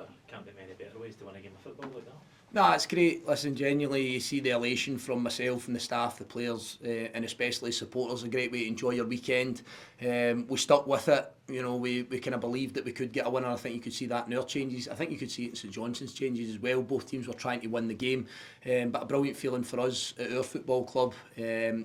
there can't be many better ways to win a game of football like that. No, it's great. Listen, genuinely, you see the elation from myself and the staff, the players, and especially supporters. A great way to enjoy your weekend. We stuck with it. You know, we kind of believed that we could get a winner. I think you could see that in our changes. I think you could see it in St Johnstone's changes as well. Both teams were trying to win the game. But a brilliant feeling for us at our football club.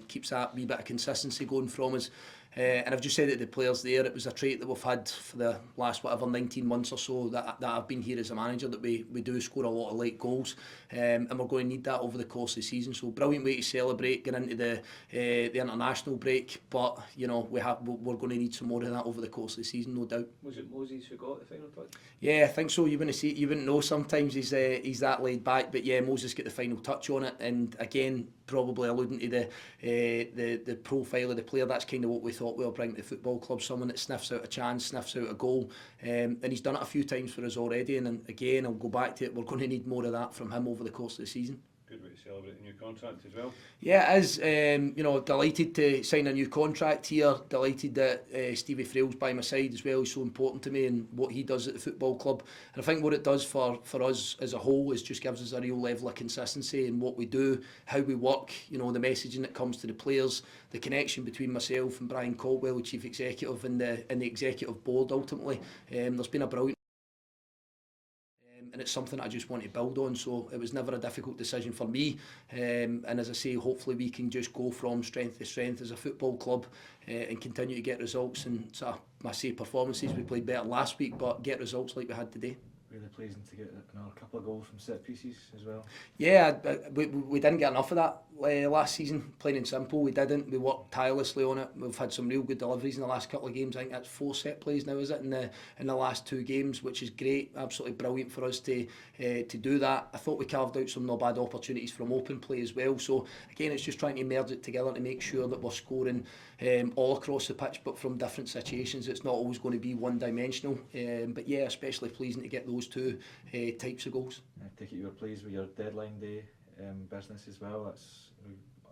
Keeps that wee bit of consistency going from us. And I've just said it to the players there, it was a trait that we've had for the last 19 months or so that I've been here as a manager, that we do score a lot of late goals, and we're going to need that over the course of the season. So brilliant way to celebrate, get into the international break, but you know we're going to need some more of that over the course of the season, no doubt. Was it Moses who got the final touch? Yeah, I think so. You wouldn't know sometimes he's that laid back, but yeah, Moses got the final touch on it, and again, probably alluding to the profile of the player. That's kind of what we thought we were bringing to the football club. Someone that sniffs out a chance, sniffs out a goal, and he's done it a few times for us already. And again, I'll go back to it. We're going to need more of that from him over the course of the season. Good way to celebrate a new contract as well. Yeah, it is. You know, delighted to sign a new contract here. Delighted that Stevie Frail's by my side as well. He's so important to me and what he does at the football club. And I think what it does for us as a whole is just gives us a real level of consistency in what we do, how we work. You know, the messaging that comes to the players, the connection between myself and Brian Caldwell, the chief executive, and the executive board. Ultimately, there's been a brilliant. And it's something I just want to build on, so it was never a difficult decision for me, and as I say, hopefully we can just go from strength to strength as a football club, and continue to get results. And so I say performances, we played better last week, but get results like we had today. Really pleasing to get another couple of goals from set pieces as well. Yeah, we didn't get enough of that last season, plain and simple. We didn't. We worked tirelessly on it. We've had some real good deliveries in the last couple of games. I think that's 4 set plays now, is it, in the last 2 games, which is great. Absolutely brilliant for us to do that. I thought we carved out some not bad opportunities from open play as well. So again, it's just trying to merge it together to make sure that we're scoring all across the pitch, but from different situations. It's not always going to be one dimensional. But yeah, especially pleasing to get those 2 types of goals. I take it you were pleased with your deadline day business as well. That's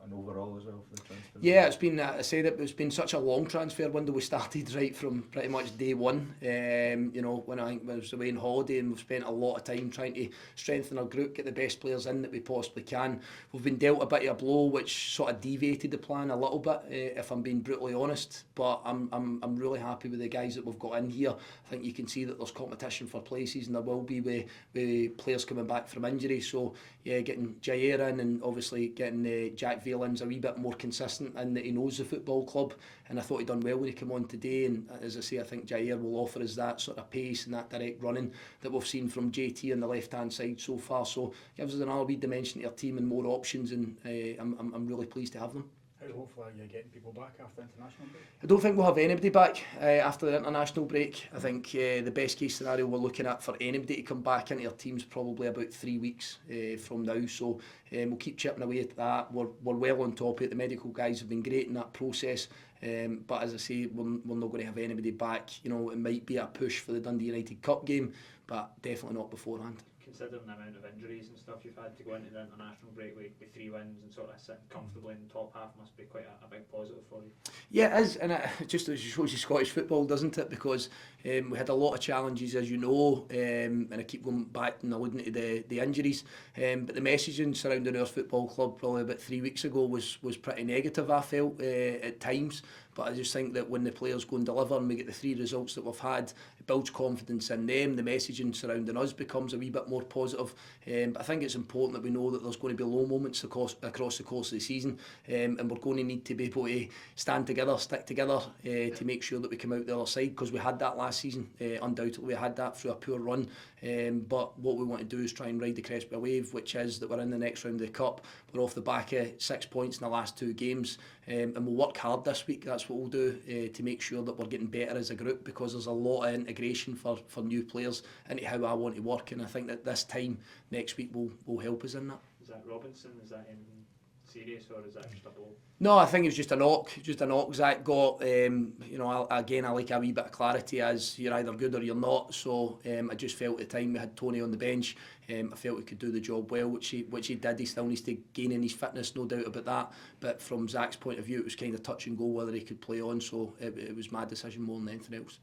an overall as well for the transfer. Yeah, it's been. I said it's been such a long transfer window. We started right from pretty much day one. You know, when I was away on holiday, and we've spent a lot of time trying to strengthen our group, get the best players in that we possibly can. We've been dealt a bit of a blow, which sort of deviated the plan a little bit, if I'm being brutally honest. But I'm really happy with the guys that we've got in here. I think you can see that there's competition for places, and there will be with players coming back from injury. So yeah, getting Jair in, and obviously getting Jack Veland's a wee bit more consistent in that he knows the football club, and I thought he done well when he came on today. And as I say, I think Jair will offer us that sort of pace and that direct running that we've seen from JT on the left hand side so far. So gives us another wee dimension to our team and more options, and I'm really pleased to have them. How hopeful are you getting people back after the international break? I don't think we'll have anybody back after the international break. I think the best case scenario we're looking at for anybody to come back into our team's probably about 3 weeks from now. So we'll keep chipping away at that. We're well on top of it. The medical guys have been great in that process. But as I say, we're not going to have anybody back. You know, it might be a push for the Dundee United Cup game, but definitely not beforehand. Considering the amount of injuries and stuff you've had to go into the international break with 3 wins and sort of sitting comfortably in the top half must be quite a big positive for you. Yeah, it is, and it just shows you Scottish football, doesn't it? Because we had a lot of challenges, as you know, and I keep going back and alluding to the injuries. But the messaging surrounding our football club probably about 3 weeks ago was pretty negative, I felt, at times. But I just think that when the players go and deliver and we get the 3 results that we've had, it builds confidence in them. The messaging surrounding us becomes a wee bit more positive. But I think it's important that we know that there's going to be low moments across the course of the season. And we're going to need to be able to stand together, stick together to make sure that we come out the other side, because we had that last season. Undoubtedly we had that through a poor run. But what we want to do is try and ride the crest of a wave, which is that we're in the next round of the Cup. We're off the back of 6 points in the last 2 games. And we'll work hard this week. That's what we'll do to make sure that we're getting better as a group, because there's a lot of integration for new players into how I want to work, and I think that this time next week will help us in that. Is that Robinson? Is that anything serious, or is that just a blow? No, I think it was just a knock. Zach got, you know, I like a wee bit of clarity, as you're either good or you're not. So I just felt at the time we had Tony on the bench. I felt he could do the job well, which he did. He still needs to gain in his fitness, no doubt about that. But from Zach's point of view, it was kind of touch and go whether he could play on. So it was my decision more than anything else.